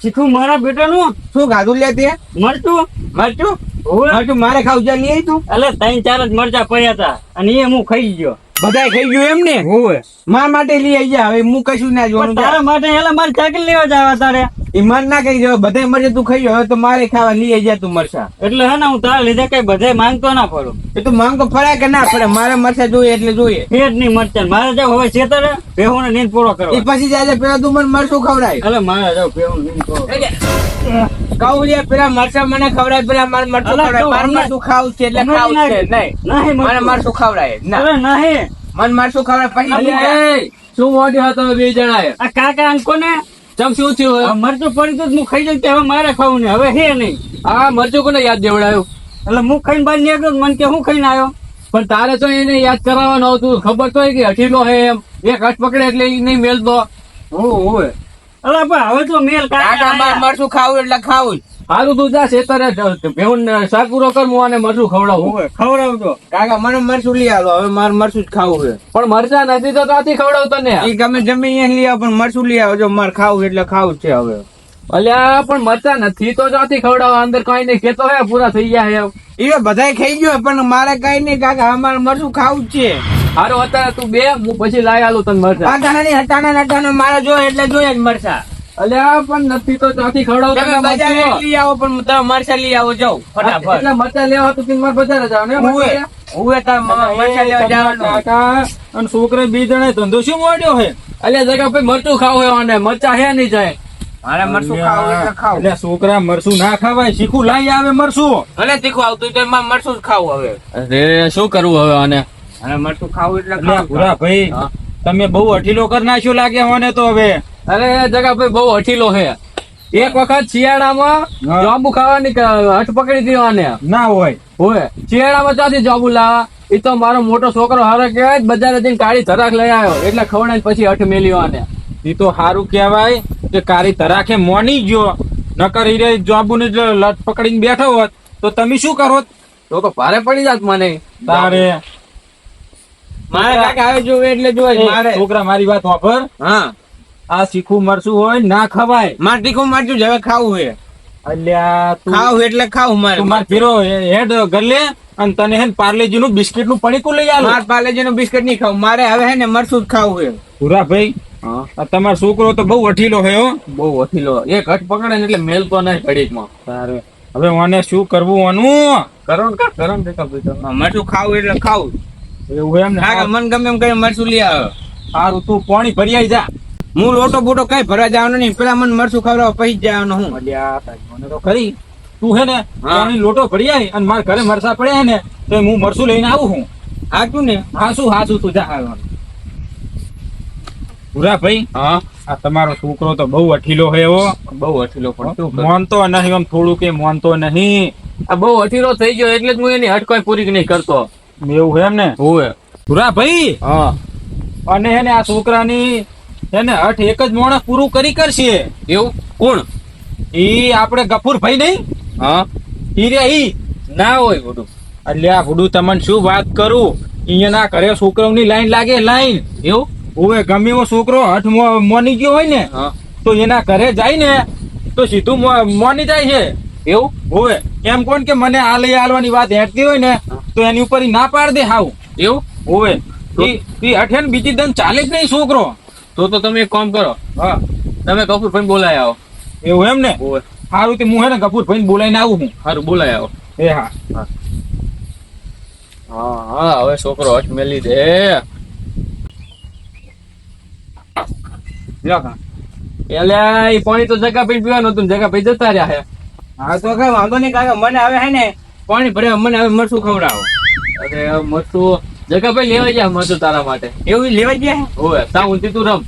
શીખું મારા બેટાનું શું ખાધું લે તે? મરચું મરચું મારે ખાવું જા લઈ તું. એટલે 3-4 જ મરચા પડ્યા હતા અને એ હું ખાઈ ગયો. બધાય ખાઈ ગયું એમ ને? માર માટે લઈ આવી જા. હવે હું કશું ના જોવાનું. તારા માટે એટલે મારે ચાકરી લેવા જવા તારે. એ માર ના કઈ જવા. બધા મરચા તું ખાઈ ગયો. હવે તો મારે ખાવા લઈ આવી જા તું મરચા. એટલે હે ને હું તારા લીધે કઈ બધે માંગતો ના પડું. એ તો માંગતો ફરાય કે ના ફરે, મારે મરચા જોઈએ એટલે જોઈએ. એ જ નહીં મરચા મારે જાવ હવે છેતરે ભેહું ને નીંદ પૂરો કરો. એ પછી જાય પેલા તું મને મરચું ખવડાય. એટલે મારે જાવ ભેહું નીંદ પૂરો કહું લે પેલા મરચા મને ખવડાય, પેલા મારે મરચું ખવડાય. મારે મરચું ખાવું છે એટલે ખાવું છે. નહીં મારે મરચું ખવડાય ના. નહીં મને મરચું ખવડાય પછી શું મોટી હતા તમે બે જણા? આ કાકા અંકો ને ચમ શું થયું? મરચું પડી તો હું ખાઈ જઉં હવે મારે ખાવું ને હવે હે નહીં. આ મરચું કોને યાદ દેવડાયું? એટલે હું ખાઈને બહાર નીકળ્યો મને કે હું ખાઈને આવ્યો. પણ તારે તો એને યાદ કરાવવાનું હતું. ખબર તો કે અઠીલો હે એમ એક હાથ પકડે એટલે એ નહીં મેલતો. એટલે હવે તો મેલ કાકા મારે મરચું ખાવું એટલે ખાવું જ. સારું તું જા છેતરે ભેહું શાક પૂરો કર અને મરચું ખવડાવું. ખવડાવજો કાકા મને મરચું લઈ આવો. હવે મારે મરચું જ ખાવું છે. પણ મરચા નથી તો ત્યાંથી ખવડાવતો ને. એ ગમે જમી અહીંયા લઈ આવો પણ મરચું લઈ આવો. જો મારે ખાવું એટલે ખાવું જ છે હવે. અલ્યા પણ મરચા નથી તો ત્યાંથી ખવડાવવા. અંદર કઈ નહીં કેતો હે પૂરા થઈ ગયા એમ. એ બધાય ખાઈ ગયો પણ મારે કઈ નહીં કાકા. અમારે મરચું ખાવું જ છે. હારું અત્યારે તું બે હું પછી લાવી આલું તને મરચા. હટાણા મારે જોઈએ એટલે જોઈએ જ મરચા. અલ્યા પણ નથી તો ત્યાંથી ખવડાવતો તમે બજારે લઈ આવો પણ તમે મરચા લઈ આવો જાઓ ફટાફટ. એટલે મરચા લેવા તો મારે બજારે જવાનું મરચા લેવા જવાનું. કાકા અને છોકરા 2 જણા ધંધો શું મોડ્યો હે? અલ્યા જગા ભાઈ મરચું ખાવું હોય અને મરચા હે નહીં જાય. મારે મરચું ખાવું એટલે ખાવું. એટલે છોકરા મરચું ના ખાવાય. શીખું લાવી આવે મરચું. ભલે તીખું આવતું તો એમાં મરચું જ ખાવું હવે. અરે શું કરવું હવે આને? અને મરચું ખાવું એટલે એટલે ખાવું. ભૂરા ભાઈ તમે બહુ અઠીલો કરી નાખ્યો લાગે મને તો હવે. અરે જગા ભાઈ બહુ અઠીલો હે. એક વખત શિયાળામાં જાંબુ ખાવાની હઠ પકડી દેવાને ના હોય શિયાળામાં ત્યાંથી જાંબુ લાવા. એ તો મારો મોટો છોકરો હારો કહેવાય બજારે જઈને કાળી ધરાક લઈ આવ્યો એટલે ખવડાવીને પછી હઠ મેલ્યો આને. એ તો સારું કહેવાય કે કારી તરાખે મોની ગયો. નકર હીરે જાંબુ ને લટ પકડીને બેઠો હોત તો તમે શું કરો? તો ભારે પડી જાત મને. તારે મારે કાકા હવે જોવે એટલે જોવે મારે. છોકરા મારી વાત વાપર. હા આ શીખું મરચું હોય ના ખવાય. મારે તીખું મરચું જ હવે ખાવું છે. અલ્યા તું ખાવું એટલે ખાવું મારે. તું માર ફેરો હેડ ગલે અને તને હે પાર્લેજી નું બિસ્કિટ નું પડીકું લઈ આવ. મારે પાર્લેજી નું બિસ્કિટ નહીં ખાવું. મારે હવે હે ને મરચું જ ખાવું છે. પૂરા ભાઈ તમારો છોકરો તો બહુ અઠીલો હે હો. બહુ અઠીલો. એક હઠ પકડે ને એટલે મેલતો નહીં ઘડીકમાં. તારે હવે મને શું કરવું આનું? કરો ને મરચું ખાવું એટલે ખાવું. એવું એમ ને? હા મન ગમે એમ કરીને મરચું લઈ આવે. સારું તું પાણી ભરી આવી જા. હું લોટો બોટો કઈ ભરવા જવાનું નહીં. પેલા મને મરચું ખવડાવો પછી જ જવાનું. હું અલ્યા મને તો ખરી તું હે ને પાણી લોટો ભરી આવી અને મારા ઘરે મરસા પડ્યા ને તો હું મરસું લઈને આવું હું. હાચું ને? હાસું તું જા. પૂરા ભાઈ હા આ તમારો છોકરો તો બહુ અઠીલો હે એવો. બહુ અઠીલો પણ શું કરું? મોનતો નહીં આમ થોડું કે મોનતો નહીં. આ બહુ અઠીલો થઈ ગયો એટલે જ હું એની હટ કોઈ પૂરી નહીં કરતો. એવું એમ ને? હોવે. પૂરા ભાઈ હા અને હે ને આ છોકરાની હે ને હઠ એક જ માણસ પૂરું કરી કરશે. એવું કોણ? ઈ આપણે ગફુર ભાઈ નહીં? હા ઈ રે ઈ ના હોય બધું. અલ્યા ભુડું તમને શું વાત કરું. અહીંયા ઘરે છોકરાઓની લાઈન લાગે લાઈન. એવું હવે ગમે એવો છોકરો હઠ મોની ગયો હોય ને હા તો એના ઘરે જાય ને તો સીધું મોની જાય છે. એવું હોવે એમ કોણ કે મને આ લઈ આલવાની વાત હેઠતી હોય ને તો એની ઉપર ઈ ના પાડ દે હાવ. એવું હોવે ઈ હઠે ને બીજી દન ચાલે જ નહીં છોકરો. તો તમે એક કામ કરો. હા તમે કપૂર ભાઈ બોલાય આવો. એવું એમ ને? હોવે સારું તે હું હે ને ગફુર ભાઈ બોલાઈને આવું હું. સારું બોલાય આવો. એ હા હા હવે છોકરો હઠ મેલી દે. એટલે એ પાણી તો જગા પી પીવાનું હતું જગા પી જતા રહ્યા હે. હા તો કઈ વાંધો નહીં કાકા. મને હવે હે ને પાણી ભરે મને હવે મરચું ખવડાવો. અરે મરચું જગા ભાઈ લેવાઈ જાય મરચું તારા માટે. એવું લેવા ગયા? હોવે તા ઊંધી તું રમ.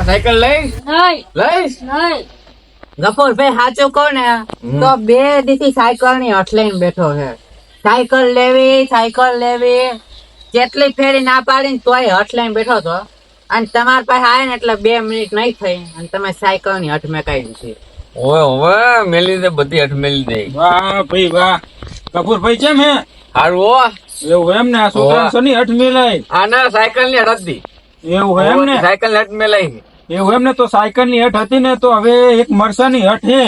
સાયકલ લઈશ ગફુરભાઈ સાચું કહો ને તો 2 દીથી સાયકલ ની હઠ લઈને બેઠો છે. સાયકલ લેવી કેટલી ફેરી ના પાડી તોય હઠ લઈને બેઠો હતો. અને તમારા પાસે આવે ને એટલે 2 મિનિટ નહીં થઈ અને તમે સાયકલ ની હઠ મેકાઈ દીધી. ઓવે મેલી દે બધી હઠ મેલી દે. વાહ ભાઈ વાહ. કપૂરભાઈ કેમ હે? હારું હો. એવું એમ ને? આ છોકરા શની હઠ મેલાય? આના સાયકલ ની હઠ હતી. એવું એમ ને? સાયકલ ની હઠ મેલાઈ. એવું એમ ને? તો સાયકલ ની હઠ હતી ને તો હવે એક મરસા ની હઠ હે.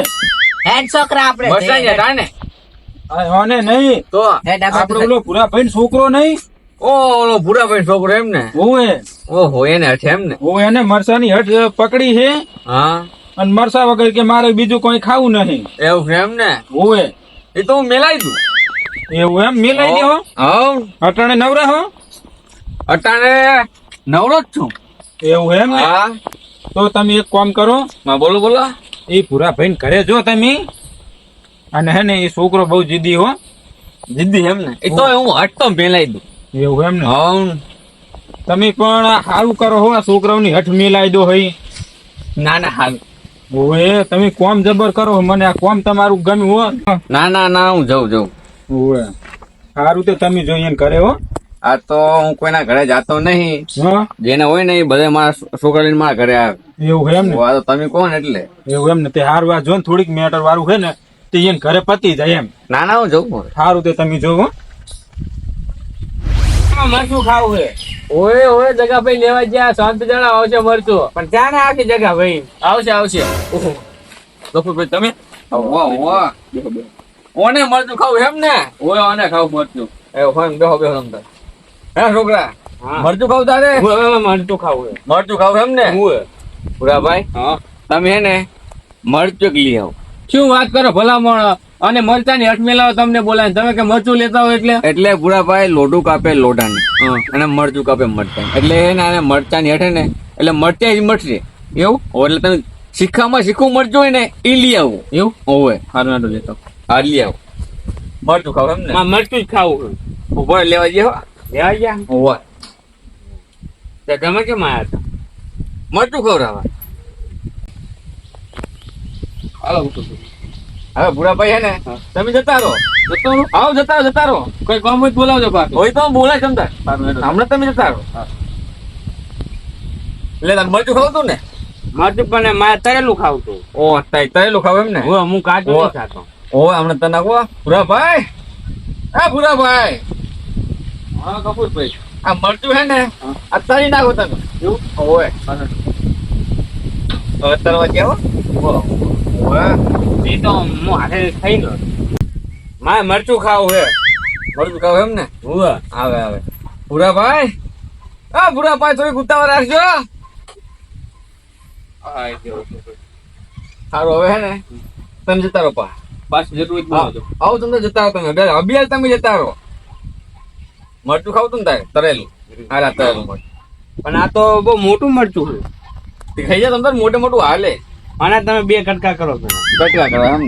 હેડ છોકરા આપણે મરસાની હઠ આને. અને નહીં તો હેડ આપડે ઓલો ભૂરાભાઈ છોકરો નહીં? ઓલો ભૂરાભાઈ છોકરો એમ ને. ઓવે ઓહો એને હઠ એમ ને. ઓ એને મરસાની હઠ પકડી છે હા અને મરસા વગર કે મારે બીજું કોઈ ખાવું નહીં. એવું છે એમ ને. ઓવે એ તો હું મેલાઈ દઉં. એવું એમ? મિલાઈ દો. હવ અટાણે નવરા હો? અટાણે નવરો જ છું. એવું એમ ને? હા તો તમે એક કામ કરો, માં બોલો બોલો. એ ભૂરાભાઈ ઘરે જો તમે, અને હે ને એ છોકરો બહુ જીદી હો. જીદી એમ ને. એ તો હું હઠ તો મેલાઈ દઉં. એવું એમ ને? હવ તમે પણ સારું કરો હો, આ છોકરાઓની હઠ મિલાઈ દો હઈ. ના ના હાલ. ઓવે તમે કોમ જબર કરો, મને આ કોમ તમારું ગમ્યું હો. ના ના ના હું જઉં. ઓવે સારું તો તમે જોઈએ ઘરે હો. આ તો હું કોઈના ઘરે જાતો નહીં. હા જેને હોય ને એ બધા મારા છોકરા લઈને મારા ઘરે આવે. એવું એમ ને? આ તો તમે કોણ એટલે. એવું એમ ને? તે હારું આ જો ને થોડીક મેટર વાળું છે ને તે એને ઘરે પતી જાય એમ. ના ના હું જઉં. સારું તે તમે જોવો. મરચું ખાવું છે ઓય ઓય જગા ભાઈ લેવા ગયા શાંતિ જણા આવશે મરચું. પણ ત્યાં ને આખી જગ્યા ભાઈ. આવશે. ઓહો ગફુરભાઈ તમે વાહ ઓને મરચું ખાવું એમ ને. ઓય ઓને ખાવું મરચું. એ ફોન બેહો અંદર. હે છોકરા મરચું ખાવું તારે? મરચું ખાવું છે. મરચું ખાવું એમ ને. ભૂરાભાઈ તમે હે ને મરચું લઈ આવો. શું વાત કરો ભલામણ. અને મરચાની હઠ મેલાવો તમને બોલાય. તમે કે મરચું લેતા હો એટલે ભૂરાભાઈ લોઢું કાપે લોઢાને અને મરચું કાપે મરચાં. એટલે હે ને આને મરચાની હઠે ને એટલે મરચાં જ મરશે એવું. એટલે તમે શીખવું મરચું હોય ને એ લઈ આવું એવું. હોવે હારું નાટો લેતો. હા લઈ આવો. મરચું ખાવ એમ ને? મરચું જ ખાવું છે. ઉભો લેવા જઈએ. લેવા ગયા હોવે તો તમે કેમ આવ્યા હતા? મરચું ખવડાવવા. હાલો હવે ભૂરાભાઈ હે ને તમે જતા રહો. આવો જતા રહો. કોઈ કામ હોય તો બોલાવજો પાછું. હોય તો બોલાય તમતા હમણાં તમે જતા રહો. એટલે તાર મરચું ખાવું તું ને? મરચું પણ મારે તળેલું ખાવું હતું. ઓ તળેલું ખાવ એમ ને? હું કાચું નહીં ખાતો. ઓ હમણાં તને ભૂરાભાઈ ભૂરાભાઈ. હા કપૂરભાઈ આ મરચું હે ને આ તળી નાખો તમે એવું. ઓય હવે તરવા જાવ. એ તો હું હાથે ખાઈ લો. મારે મરચું ખાવું છે. મરચું ખાવ એમ ને? આવે ભૂરાભાઈ થોડી ઉતાવળ રાખજો. સારું હવે હે ને તમે જતા રહો પાછું જરૂર આવો તમે જતા રહો. તમે અભિયાલ તમે જતા રહો. મરચું ખાવ તું ને તારે તરેલું. હાલા તરેલું મરચું. પણ આ તો બહુ મોટું મરચું છે. ખાઈ જાય તમે મોટું હાલે. અને તમે 2 કટકા કરો છો. કટકા કરવા એમ.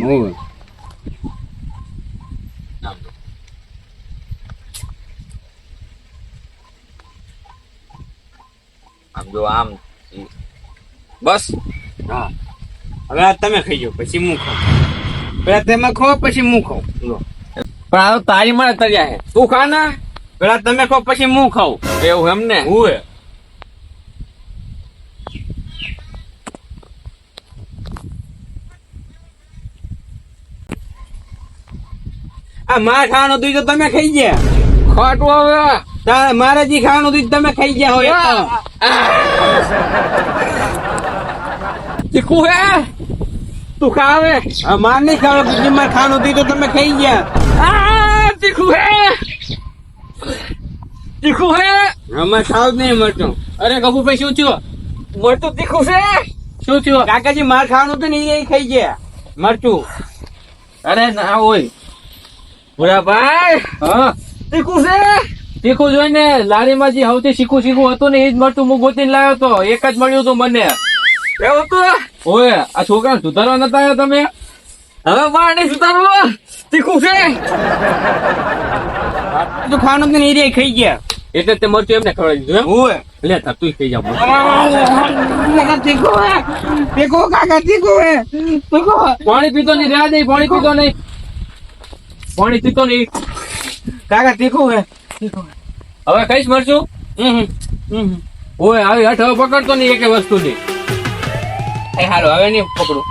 આમ જો આમ બસ. હા હવે આ તમે ખાઈ જાઓ પછી હું ખાઉં. પેલા તમે ખાઓ પછી હું ખાઉં. પણ આ તો તારી માં તર્યા હે. તું ખા ને. પેલા તમે ખાઓ પછી હું ખાઉં. એવું એમ ને? હું આ મારે ખાવાનું હતું તો તમે ખાઈ ગયા. ખાટું હવે મારે જે ખાવાનું હતું તમે ખાઈ ગયા હોય. ચીકુ હે તું ખાવે. મારે નહીં ખાવાનું બીજી મારે ખાવાનું હતું તો તમે ખાઈ ગયા. ચીકુ હે અમારે ખાવું જ નહીં મરચું. અરે કપૂરભાઈ શું થયું? મરચું તીખું છે. શું થયું? કાકાજી મારે ખાવાનું હતું ને એ ખાઈ ગયા મરચું. અરે ના હોય ભૂરાભાઈ. હા તીખું છે. તીખું જોઈને લારીમાં જે સૌથી શીખું હતું ને એ જ મરચું હું ગોતીને લાવ્યો તો. એક જ મળ્યું હતું મને. એવું તો ઓય આ છોકરાને સુધારવા નતા આવ્યા તમે? હવે મારે નહીં સુધારવું. તીખું છે. તો ખાવાનું હતું ને એ ખાઈ ગયા. એટલે તે મરચું એમને ખવડાવી દીધું એમ? ઓય લે તાર તું ખાઈ જા. પાણી પીતો નહીં. રહ્યા દે પાણી પીતો નહીં. પાણી પીતો નહીં. કાકા તીખું હે. હવે કઈશ મરચું. ઓય આવી હઠ હવે પકડતો નહીં એકે વસ્તુની. એ હાલો હવે નહીં પકડું.